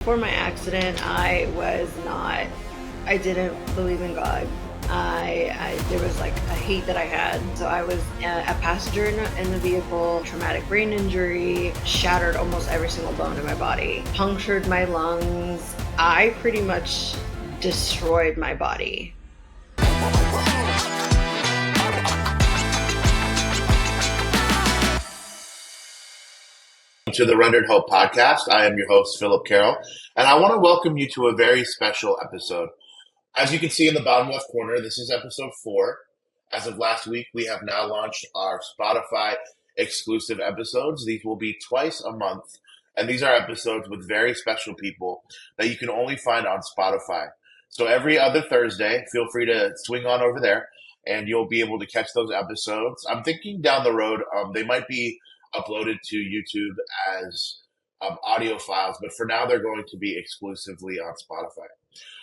Before my accident, I didn't believe in God. There was like a hate that I had. So I was a passenger in the vehicle, traumatic brain injury, shattered almost every single bone in my body, punctured my lungs. I pretty much destroyed my body. To the Rendered Hope podcast. I am your host, Philip Carroll, and I want to welcome you to a very special episode. As you can see in the bottom left corner, this is episode 4. As of last week, we have now launched our Spotify exclusive episodes. These will be twice a month, and these are episodes with very special people that you can only find on Spotify. So every other Thursday, feel free to swing on over there, and you'll be able to catch those episodes. I'm thinking down the road, they might be uploaded to YouTube as audio files, but for now, they're going to be exclusively on Spotify.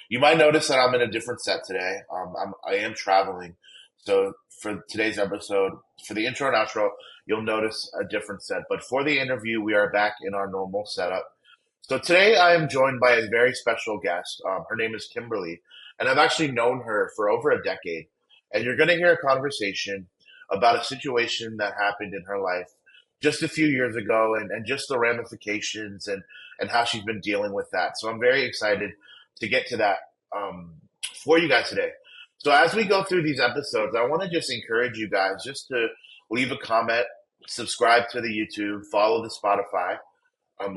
You might notice that I'm in a different set today. I am traveling. So for today's episode, for the intro and outro, you'll notice a different set. But for the interview, we are back in our normal setup. So today I am joined by a very special guest. Her name is Kimberly, and I've actually known her for over a decade. And you're going to hear a conversation about a situation that happened in her life just a few years ago and just the ramifications and how she's been dealing with that. So I'm very excited to get to that for you guys today. So as we go through these episodes, I want to just encourage you guys just to leave a comment, subscribe to the YouTube, follow the Spotify,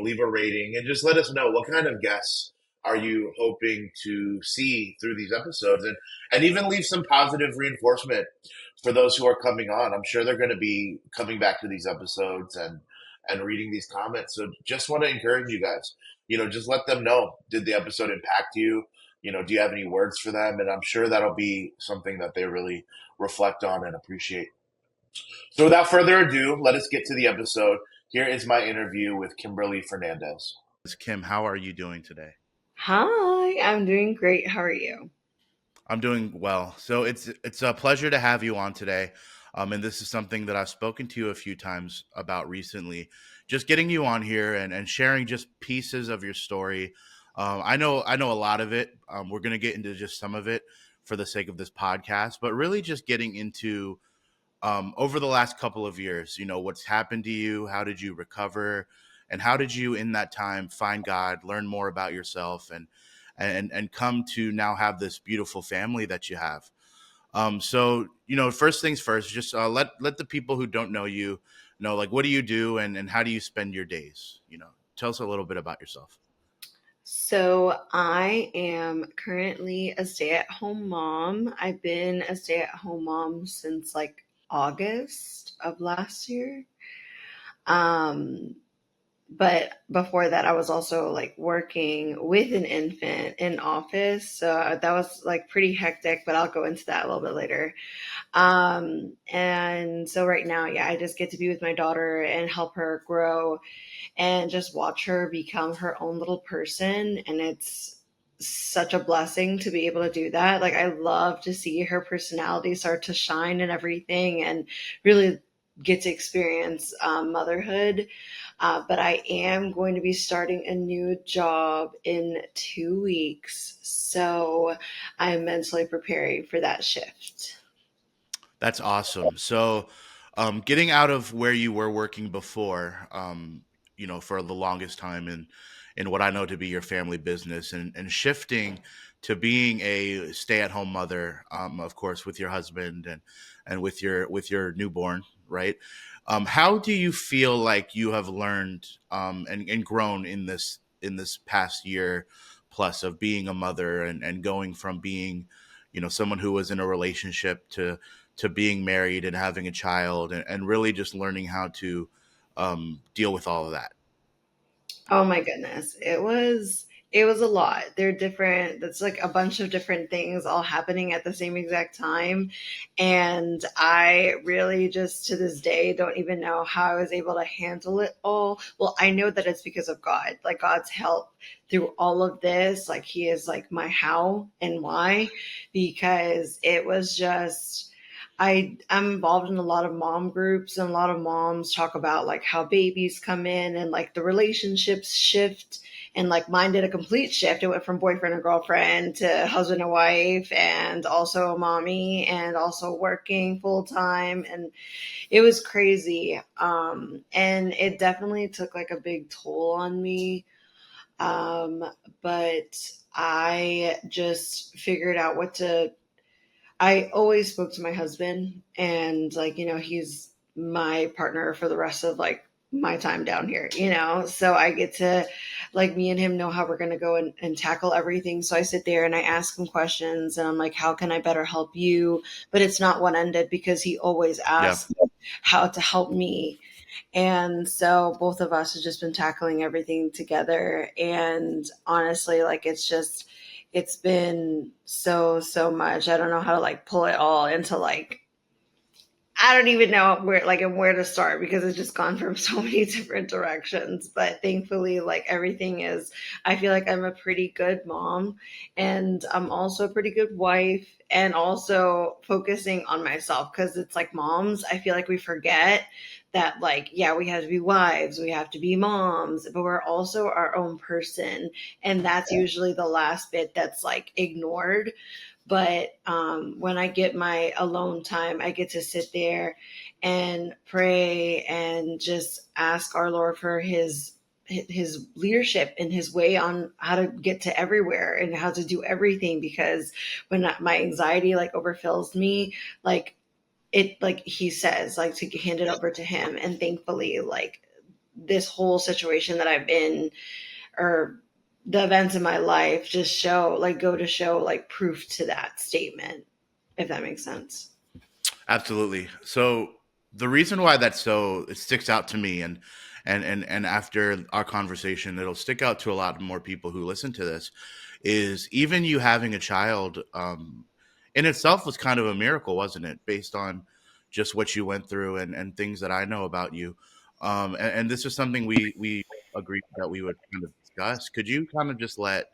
leave a rating, and just let us know what kind of guests are you hoping to see through these episodes, and even leave some positive reinforcement for those who are coming on. I'm sure they're going to be coming back to these episodes and reading these comments. So just want to encourage you guys, just let them know, did the episode impact you? Do you have any words for them? And I'm sure that'll be something that they really reflect on and appreciate. So without further ado, let us get to the episode. Here is my interview with Kimberly Fernandez. Kim, how are you doing today? Hi, I'm doing great. How are you? I'm doing well. So it's a pleasure to have you on today. And this is something that I've spoken to you a few times about recently. Just getting you on here and sharing just pieces of your story. I know a lot of it. We're going to get into just some of it for the sake of this podcast, but really just getting into over the last couple of years, what's happened to you, how did you recover, and how did you in that time find God, learn more about yourself, and come to now have this beautiful family that you have. So first things first, just let the people who don't know you know, like, what do you do and how do you spend your days? Tell us a little bit about yourself. So I am currently a stay-at-home mom. I've been a stay-at-home mom since like August of last year. Um, but before that, I was also like working with an infant in office. So that was like pretty hectic, but I'll go into that a little bit later. And so right now, yeah, I just get to be with my daughter and help her grow and just watch her become her own little person. And it's such a blessing to be able to do that. Like, I love to see her personality start to shine and everything and really get to experience motherhood. But I am going to be starting a new job in 2 weeks. So I'm mentally preparing for that shift. That's awesome. So, getting out of where you were working before, for the longest time in what I know to be your family business, and shifting to being a stay-at-home mother, of course, with your husband and with your newborn, right? How do you feel like you have learned and grown in this past year plus of being a mother and going from being, someone who was in a relationship to being married and having a child and really just learning how to deal with all of that? Oh my goodness. It was a lot. They're different. That's like a bunch of different things all happening at the same exact time. And I really just to this day don't even know how I was able to handle it all. Well, I know that it's because of God, like God's help through all of this. Like He is like my how and why, because it was just I'm involved in a lot of mom groups, and a lot of moms talk about like how babies come in and like the relationships shift, and like mine did a complete shift. It went from boyfriend and girlfriend to husband and wife, and also a mommy, and also working full time, and it was crazy. And it definitely took like a big toll on me. Um, but I just figured out what to I always spoke to my husband, and like, he's my partner for the rest of like my time down here. So I get to like me and him know how we're going to go and tackle everything. So I sit there and I ask him questions, and I'm like, how can I better help you? But it's not one ended, because he always Yeah. asks how to help me. And so both of us have just been tackling everything together. And honestly, like it's been so much. I don't know how to like pull it all into like I don't even know where to start, because it's just gone from so many different directions. But thankfully, like everything is, I feel like I'm a pretty good mom, and I'm also a pretty good wife, and also focusing on myself, because it's like moms, I feel like we forget that, like, yeah, we have to be wives, we have to be moms, but we're also our own person. And that's usually the last bit that's like ignored. But when I get my alone time, I get to sit there and pray and just ask our Lord for his leadership and his way on how to get to everywhere and how to do everything. Because when my anxiety like overfills me, like it, like he says, like to hand it over to him. And thankfully, like this whole situation that I've been, or the events in my life, just go to show like proof to that statement, if that makes sense. Absolutely. So the reason why it sticks out to me, and after our conversation, it'll stick out to a lot more people who listen to this, is even you having a child, in itself was kind of a miracle, wasn't it? Based on just what you went through and things that I know about you. And this is something we agreed that we would kind of discuss. Could you kind of just let,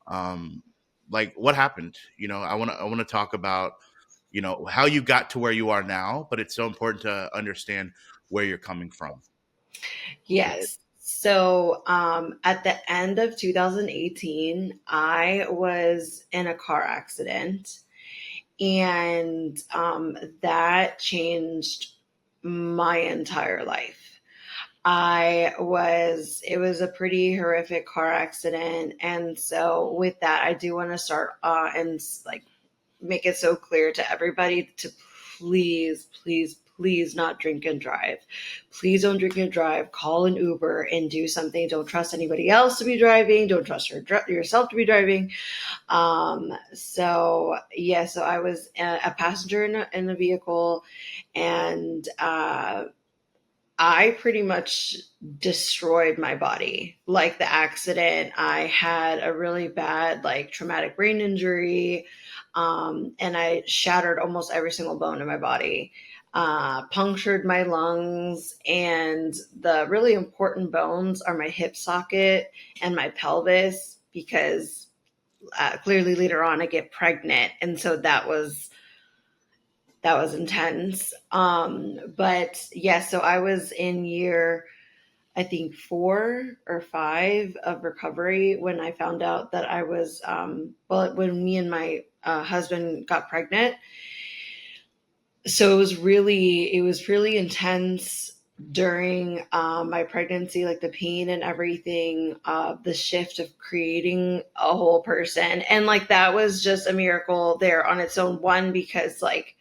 um, like, what happened? I want to talk about, how you got to where you are now, but it's so important to understand where you're coming from. Yes. So at the end of 2018, I was in a car accident, and that changed my entire life. It was a pretty horrific car accident. And so with that, I do want to start and like make it so clear to everybody to please not drink and drive. Please don't drink and drive. Call an Uber and do something. Don't trust anybody else to be driving. Don't trust yourself to be driving. So yeah, so I was a passenger in a vehicle, and I pretty much destroyed my body. Like the accident, I had a really bad, like, traumatic brain injury, and I shattered almost every single bone in my body, punctured my lungs, and the really important bones are my hip socket and my pelvis, because clearly later on I get pregnant, and so that was intense. But yeah, so I was in year, I think 4 or 5 of recovery when I found out that I was, well, when me and my husband got pregnant. So it was really intense during my pregnancy, like the pain and everything, the shift of creating a whole person. And like that was just a miracle there on its own. One, because like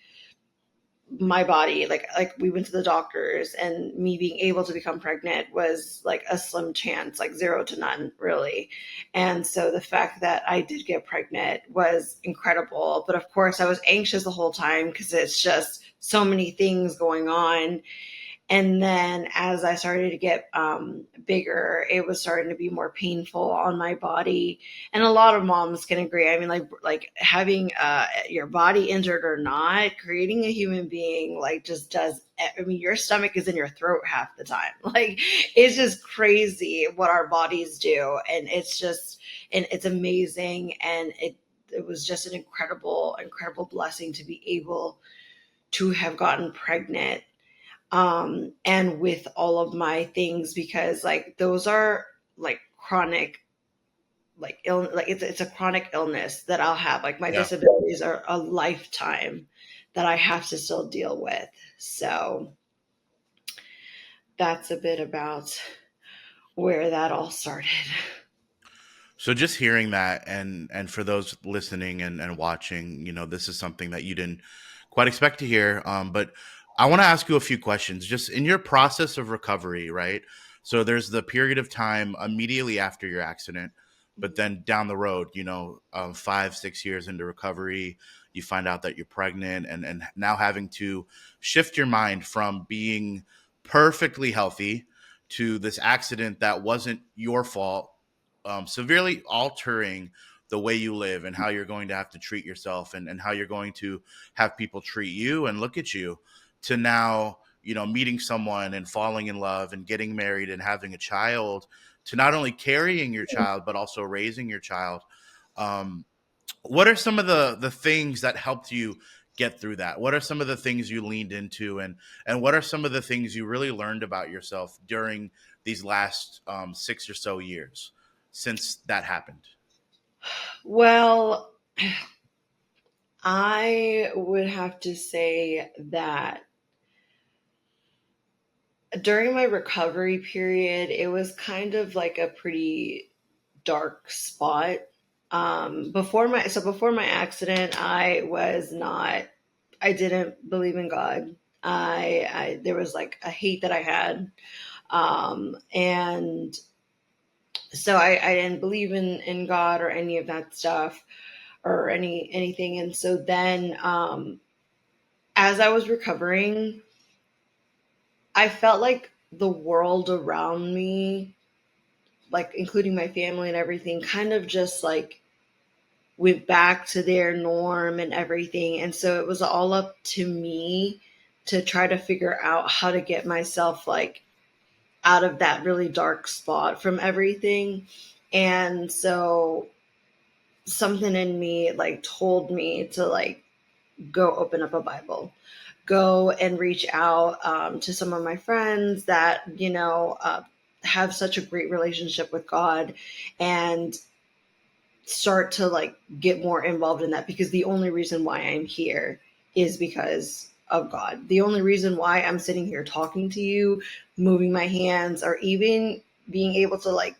my body, like we went to the doctors, and me being able to become pregnant was like a slim chance, like zero to none, really. And so the fact that I did get pregnant was incredible. But of course I was anxious the whole time, because it's just so many things going on. And then as I started to get bigger, it was starting to be more painful on my body. And a lot of moms can agree. I mean, like having your body injured or not, creating a human being like just does. I mean, your stomach is in your throat half the time. Like it's just crazy what our bodies do, and it's amazing. And it was just an incredible blessing to be able to have gotten pregnant, and with all of my things, because like those are like chronic, like like it's a chronic illness that I'll have. Like my Yeah. disabilities are a lifetime that I have to still deal with. So that's a bit about where that all started. So just hearing that, and for those listening and watching, this is something that you didn't quite expect to hear. But I want to ask you a few questions just in your process of recovery, right? So there's the period of time immediately after your accident, but then down the road, 5, 6 years into recovery, you find out that you're pregnant, and now having to shift your mind from being perfectly healthy to this accident that wasn't your fault, severely altering the way you live and how you're going to have to treat yourself, and how you're going to have people treat you and look at you, to now, meeting someone and falling in love and getting married and having a child, to not only carrying your child, but also raising your child. Um, what are some of the things that helped you get through that? What are some of the things you leaned into, and what are some of the things you really learned about yourself during these last 6 or so years since that happened? Well, I would have to say that during my recovery period, it was kind of like a pretty dark spot. Before my accident, I didn't believe in God. There was like a hate that I had, and so I didn't believe in God or any of that stuff, or anything. And so then, as I was recovering, I felt like the world around me, like including my family and everything, kind of just like went back to their norm and everything. And so it was all up to me to try to figure out how to get myself like out of that really dark spot from everything. And so something in me like told me to like go open up a Bible, go and reach out, to some of my friends that, have such a great relationship with God, and start to like get more involved in that, because the only reason why I'm here is because of God. The only reason why I'm sitting here talking to you, moving my hands, or even being able to like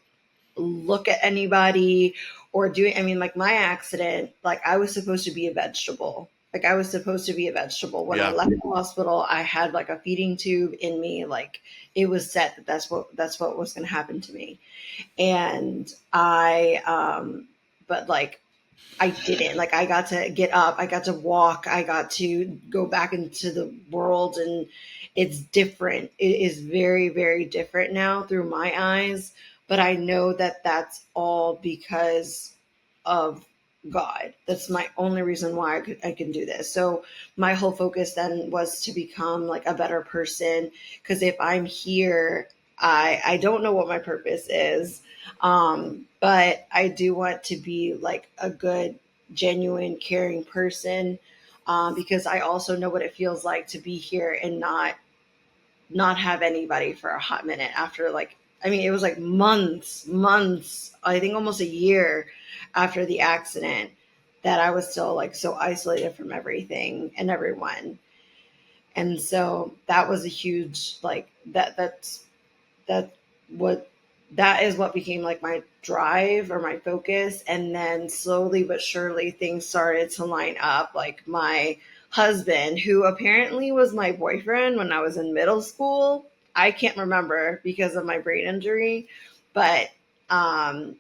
look at anybody or doing, I mean, like my accident, like I was supposed to be a vegetable. Like I was supposed to be a vegetable. When I Yeah. left the hospital, I had like a feeding tube in me. Like it was set that that's what was going to happen to me. And but like I didn't. Like I got to get up, I got to walk, I got to go back into the world, and it's different. It is very, very different now through my eyes, but I know that that's all because of God. That's my only reason why I can do this. So my whole focus then was to become like a better person, because if I'm here, I don't know what my purpose is. But I do want to be like a good, genuine, caring person, because I also know what it feels like to be here and not have anybody for a hot minute after, like, I mean, it was like months, I think almost a year after the accident, that I was still like so isolated from everything and everyone. And so that was a huge like that what that is what became like my drive or my focus. And then slowly but surely things started to line up. Like my husband, who apparently was my boyfriend when I was in middle school, I can't remember because of my brain injury, but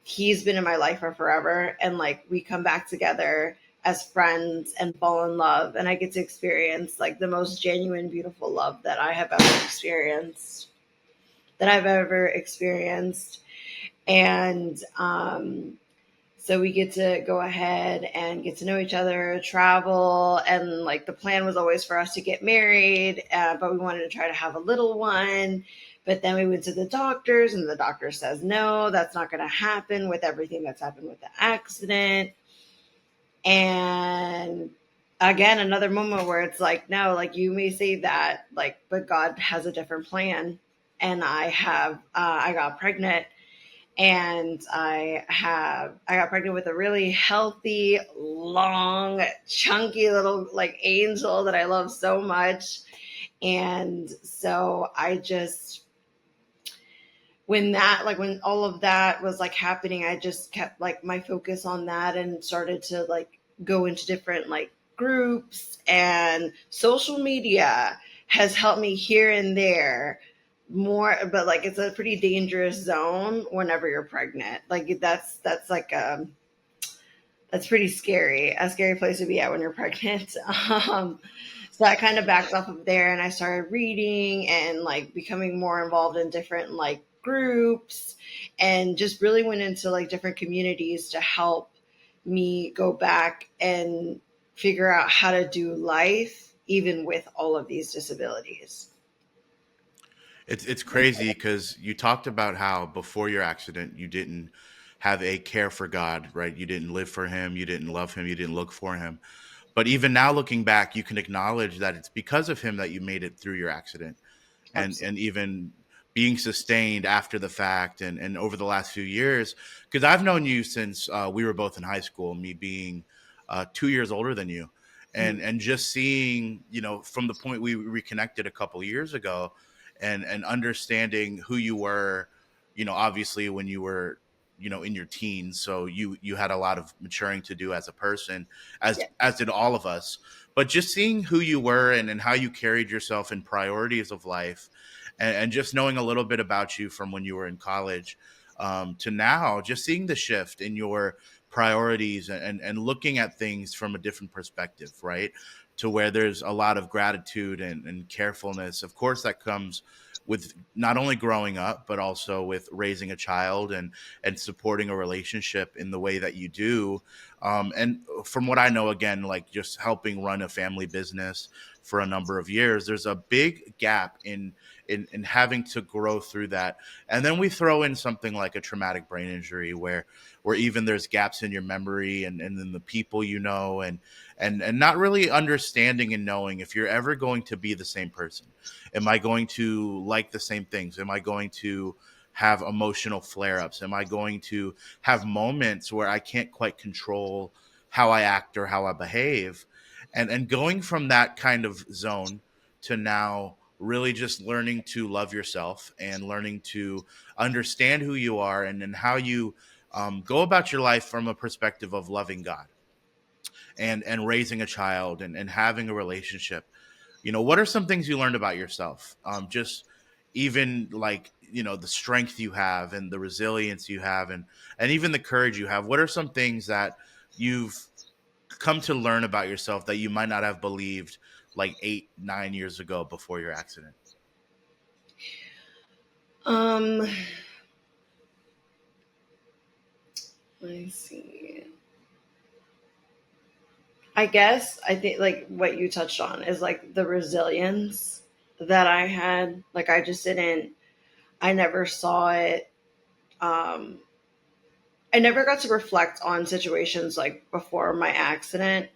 he's been in my life for forever. And like we come back together as friends and fall in love, and I get to experience like the most genuine, beautiful love that I've ever experienced. And so we get to go ahead and get to know each other, travel, and like the plan was always for us to get married, but we wanted to try to have a little one. But then we went to the doctors, and the doctor says, no, that's not going to happen with everything that's happened with the accident. And again, another moment where it's like, no, like you may say that, like, but God has a different plan. And I got pregnant, and I got pregnant with a really healthy, long, chunky little like angel that I love so much. And so I just, when all of that was like happening, I just kept like my focus on that and started to like go into different like groups, and social media has helped me here and there more, but like it's a pretty dangerous zone whenever you're pregnant. Like that's like that's pretty scary, a scary place to be at when you're pregnant. So I kind of backed off of there, and I started reading and like becoming more involved in different like groups, and just really went into like different communities to help me go back and figure out how to do life even with all of these disabilities. It's crazy because you talked about how before your accident you didn't have a care for God, right? You didn't live for him, you didn't love him, you didn't look for him. But even now looking back, you can acknowledge that it's because of him that you made it through your accident, and Absolutely. even being sustained after the fact and over the last few years, because I've known you since we were both in high school, me being 2 years older than you, and just seeing, from the point we reconnected a couple years ago, and understanding who you were, obviously when you were, in your teens, so you had a lot of maturing to do as a person, Yeah. as did all of us. But just seeing who you were, and how you carried yourself in priorities of life, and just knowing a little bit about you from when you were in college, to now, just seeing the shift in your priorities, and looking at things from a different perspective, right? To where there's a lot of gratitude and carefulness. Of course, that comes with not only growing up, but also with raising a child, and supporting a relationship in the way that you do. And from what I know, again, like just helping run a family business for a number of years, there's a big gap in having to grow through that. And then we throw in something like a traumatic brain injury, where even there's gaps in your memory, and then the people, and not really understanding and knowing if you're ever going to be the same person. Am I going to like the same things? Am I going to have emotional flare ups? Am I going to have moments where I can't quite control how I act or how I behave? And going from that kind of zone to now really just learning to love yourself, and learning to understand who you are, and how you go about your life from a perspective of loving God, and raising a child, and having a relationship. What are some things you learned about yourself? Just even like, the strength you have, and the resilience you have, and even the courage you have. What are some things that you've come to learn about yourself that you might not have believed like 8, 9 years ago before your accident? Um, let me see. I guess I think like what you touched on is like the resilience that I had. Like I just didn't, I never saw it. Um, I never got to reflect on situations like before my accident.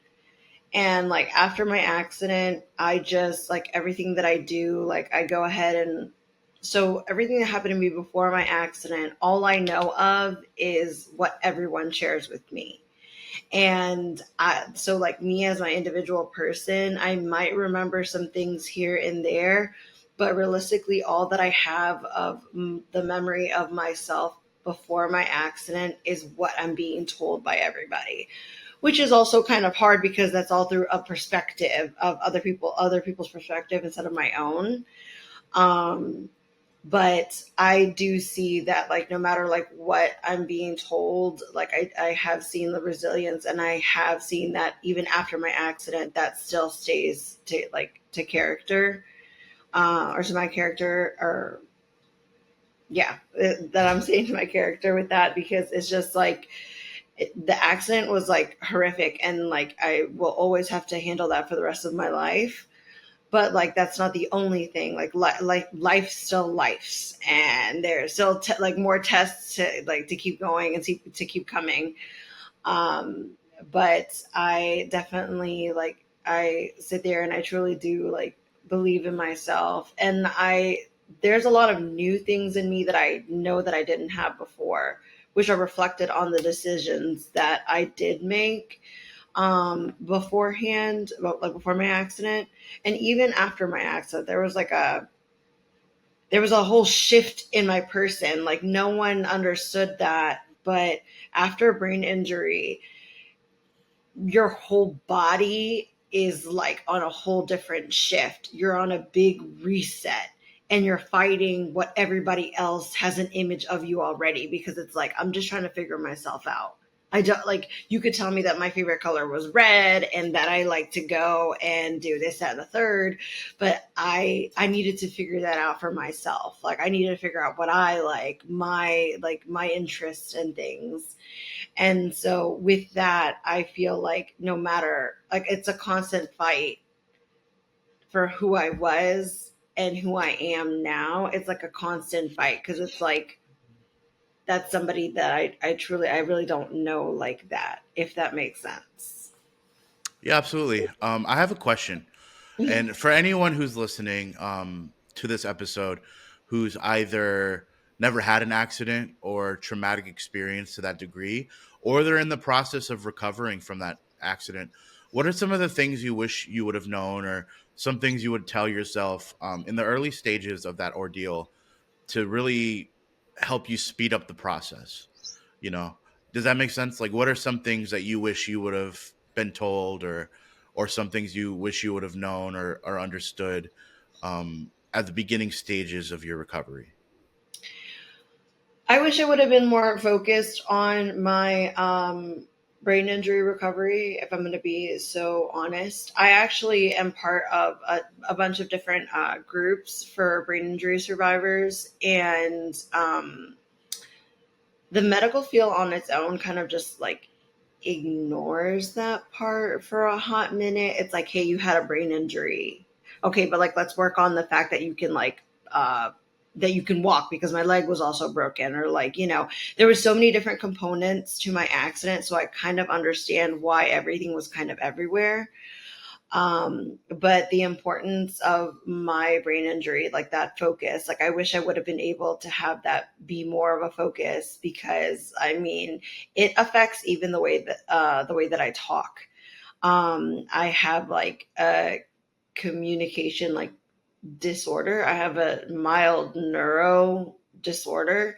And like after my accident, I just like everything that I do, like I go ahead and so everything that happened to me before my accident, all I know of is what everyone shares with me. And so like me as my individual person, I might remember some things here and there, but realistically all that I have of the memory of myself before my accident is what I'm being told by everybody, which is also kind of hard because that's all through a perspective of other people's perspective instead of my own. um but I do see that like no matter like what I'm being told, like I have seen the resilience, and I have seen that even after my accident that still stays to like to character, or to my character, or yeah, that I'm saying to my character with that, because it's just like the accident was like horrific, and like I will always have to handle that for the rest of my life. But like that's not the only thing. Like life still lifes, and there's still like more tests to like to keep going and to keep coming. um but I definitely like I sit there and I truly do like believe in myself, and I there's a lot of new things in me that I know that I didn't have before, which are reflected on the decisions that I did make beforehand, like before my accident, and even after my accident. There was a whole shift in my person. Like no one understood that, but after a brain injury, your whole body is like on a whole different shift. You're on a big reset and you're fighting what everybody else has an image of you already, because it's like, I'm just trying to figure myself out. I don't like, you could tell me that my favorite color was red and that I like to go and do this, that, and the third, but I needed to figure that out for myself. Like I needed to figure out what I like my interests and things. And so with that, I feel like no matter, like it's a constant fight for who I was and who I am now. It's like a constant fight because it's like that's somebody that I really don't know like that, if that makes sense. Yeah, absolutely. I have a question. And for anyone who's listening to this episode who's either never had an accident or traumatic experience to that degree, or they're in the process of recovering from that accident, what are some of the things you wish you would have known, or some things you would tell yourself in the early stages of that ordeal to really help you speed up the process? You know, does that make sense? Like, what are some things that you wish you would have been told, or some things you wish you would have known or understood at the beginning stages of your recovery? I wish I would have been more focused on my brain injury recovery, if I'm going to be so honest. I actually am part of a bunch of different groups for brain injury survivors, and the medical field on its own kind of just like ignores that part for a hot minute. It's like, hey, you had a brain injury. Okay, but like let's work on the fact that you can that you can walk, because my leg was also broken, or like, there was so many different components to my accident, so I kind of understand why everything was kind of everywhere. But the importance of my brain injury, like that focus, like I wish I would have been able to have that be more of a focus, because I mean, it affects even the way that I talk. I have like a communication like disorder. I have a mild neuro disorder,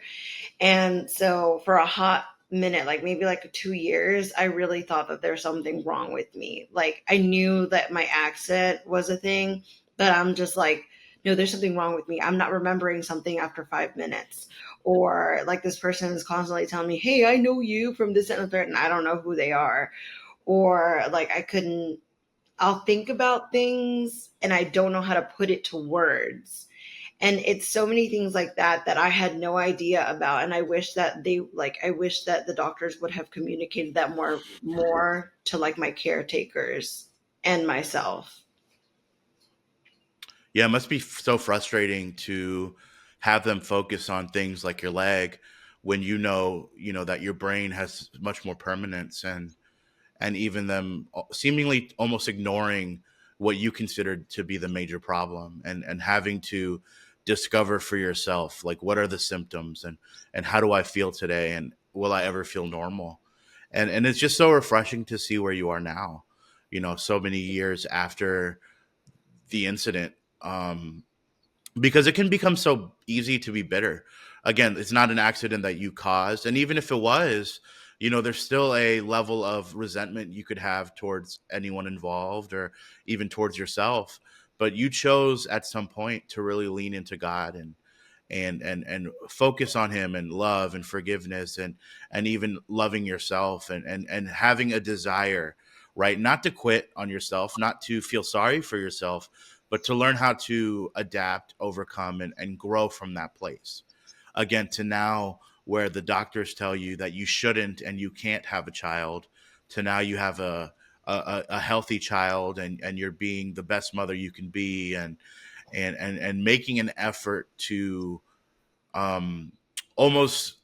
and so for a hot minute, like maybe like 2 years, I really thought that there's something wrong with me. Like I knew that my accent was a thing, but I'm just like, no, there's something wrong with me. I'm not remembering something after 5 minutes. Or like this person is constantly telling me, hey, I know you from this and the third, and I don't know who they are. Or like I'll think about things and I don't know how to put it to words, and it's so many things like that that I had no idea about, and I wish that I wish that the doctors would have communicated that more to like my caretakers and myself. Yeah, it must be so frustrating to have them focus on things like your leg when you know that your brain has much more permanence, and even them seemingly almost ignoring what you considered to be the major problem, and having to discover for yourself, like, what are the symptoms, and how do I feel today, and will I ever feel normal? And it's just so refreshing to see where you are now, so many years after the incident. Because it can become so easy to be bitter. Again, it's not an accident that you caused. And even if it was, there's still a level of resentment you could have towards anyone involved, or even towards yourself. But you chose at some point to really lean into God, and focus on him, and love and forgiveness, and even loving yourself, and having a desire, right, not to quit on yourself, not to feel sorry for yourself, but to learn how to adapt, overcome, and grow from that place. Again, to now where the doctors tell you that you shouldn't and you can't have a child, to now you have a healthy child, and you're being the best mother you can be, and making an effort to um almost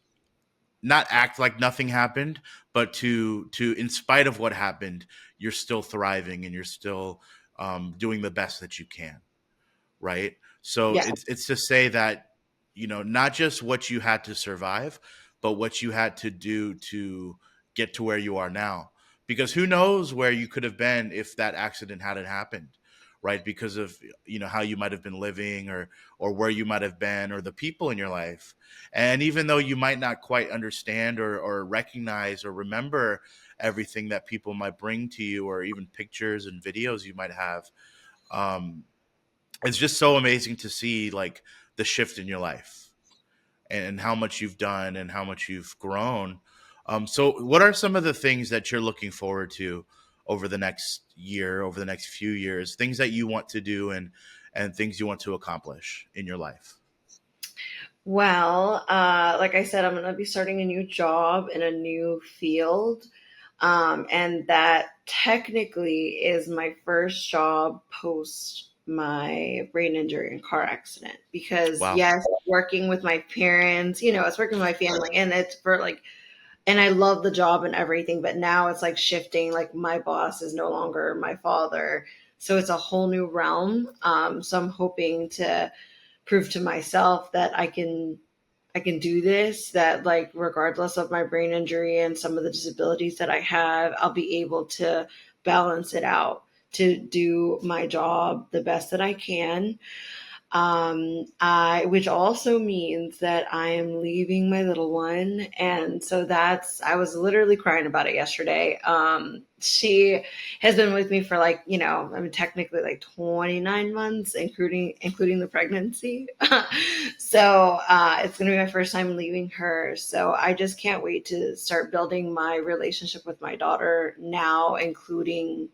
not act like nothing happened, but to in spite of what happened, you're still thriving and you're still doing the best that you can, right? So Yeah. it's to say that, not just what you had to survive, but what you had to do to get to where you are now. Because who knows where you could have been if that accident hadn't happened, right? Because of how you might have been living, or where you might have been, or the people in your life. And even though you might not quite understand or recognize or remember everything that people might bring to you, or even pictures and videos you might have, um, it's just so amazing to see like the shift in your life and how much you've done and how much you've grown. So what are some of the things that you're looking forward to over the next year, over the next few years, things that you want to do, and things you want to accomplish in your life? Well, like I said, I'm going to be starting a new job in a new field. And that technically is my first job post my brain injury and car accident. Because, Wow. yes, working with my parents, it's working with my family, and it's for like, and I love the job and everything, but now it's like shifting. Like, my boss is no longer my father. So it's a whole new realm. So I'm hoping to prove to myself that I can do this, that like regardless of my brain injury and some of the disabilities that I have, I'll be able to balance it out to do my job the best that I can. Which also means that I am leaving my little one. And so I was literally crying about it yesterday. She has been with me for like, I mean, technically like 29 months, including the pregnancy. So, it's going to be my first time leaving her. So I just can't wait to start building my relationship with my daughter now, including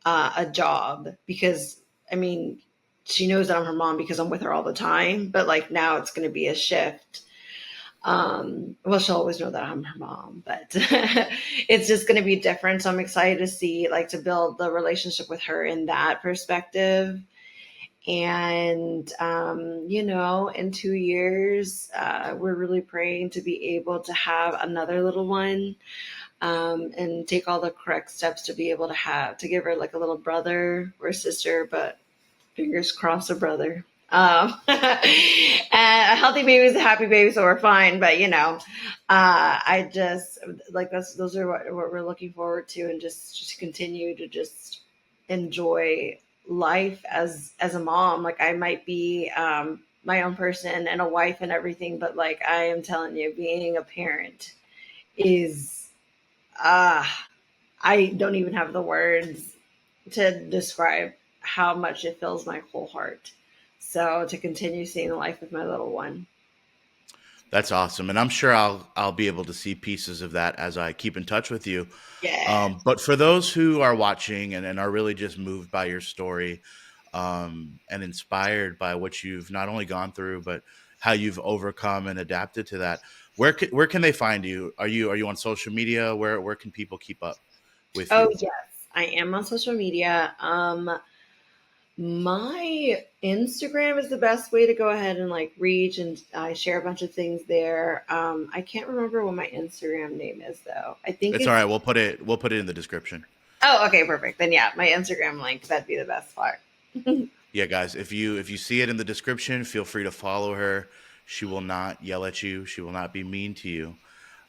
a job, because I mean, she knows that I'm her mom because I'm with her all the time, but like now it's going to be a shift. Well, she'll always know that I'm her mom, but it's just going to be different. So I'm excited to see, like, to build the relationship with her in that perspective. And, in 2 years, we're really praying to be able to have another little one, and take all the correct steps to be able to give her like a little brother or sister, but fingers crossed, a brother. And a healthy baby is a happy baby, so we're fine. But I just like those are what we're looking forward to, and just continue to just enjoy life as a mom. Like, I might be my own person and a wife and everything, but like, I am telling you, being a parent is uh I don't even have the words to describe how much it fills my whole heart. So to continue seeing life with my little one. That's awesome, and I'm sure I'll be able to see pieces of that as I keep in touch with you. Yeah. But for those who are watching and are really just moved by your story, and inspired by what you've not only gone through, but how you've overcome and adapted to that, where can they find you? Are you on social media? Where can people keep up with Oh you? yes, I am on social media. My Instagram is the best way to go ahead and like reach, and I share a bunch of things there. I can't remember what my Instagram name is though. I think It's all it's right. We'll put it in the description. Oh, okay, perfect. Then yeah, my Instagram link, that'd be the best part. Yeah, guys, if you see it in the description, feel free to follow her. She will not yell at you. She will not be mean to you.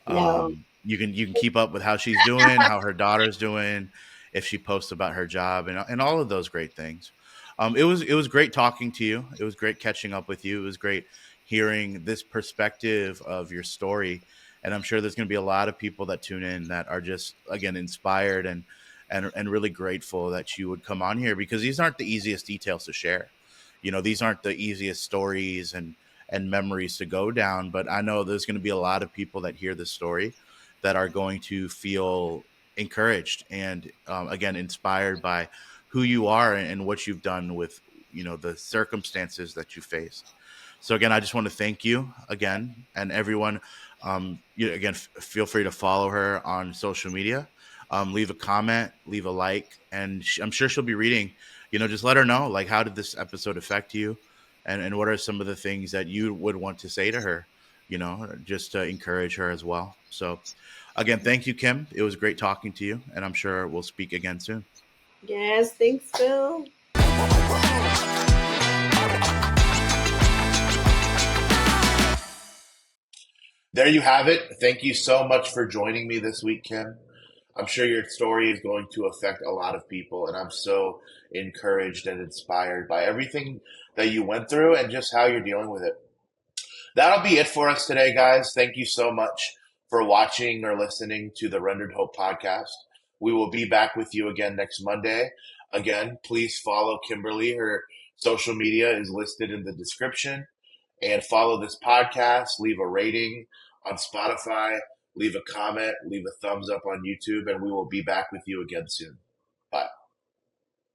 No. You can keep up with how she's doing, how her daughter's doing, if she posts about her job, and all of those great things. It was great talking to you. It was great catching up with you. It was great hearing this perspective of your story, and I'm sure there's going to be a lot of people that tune in that are just again inspired and really grateful that you would come on here, because these aren't the easiest details to share. These aren't the easiest stories and memories to go down. But I know there's going to be a lot of people that hear this story that are going to feel encouraged and, again, inspired by who you are and what you've done with the circumstances that you faced. So again, I just want to thank you again, and everyone. Again, feel free to follow her on social media. Leave a comment, leave a like, and I'm sure she'll be reading. Just let her know, like, how did this episode affect you, and what are some of the things that you would want to say to her, just to encourage her as well. So, again, thank you, Kim. It was great talking to you, and I'm sure we'll speak again soon. Yes, thanks, Phil. There you have it. Thank you so much for joining me this week, Kim. I'm sure your story is going to affect a lot of people, and I'm so encouraged and inspired by everything that you went through and just how you're dealing with it. That'll be it for us today, guys. Thank you so much for watching or listening to the Rendered Hope podcast. We will be back with you again next Monday. Again, please follow Kimberly. Her social media is listed in the description. And follow this podcast. Leave a rating on Spotify. Leave a comment. Leave a thumbs up on YouTube. And we will be back with you again soon.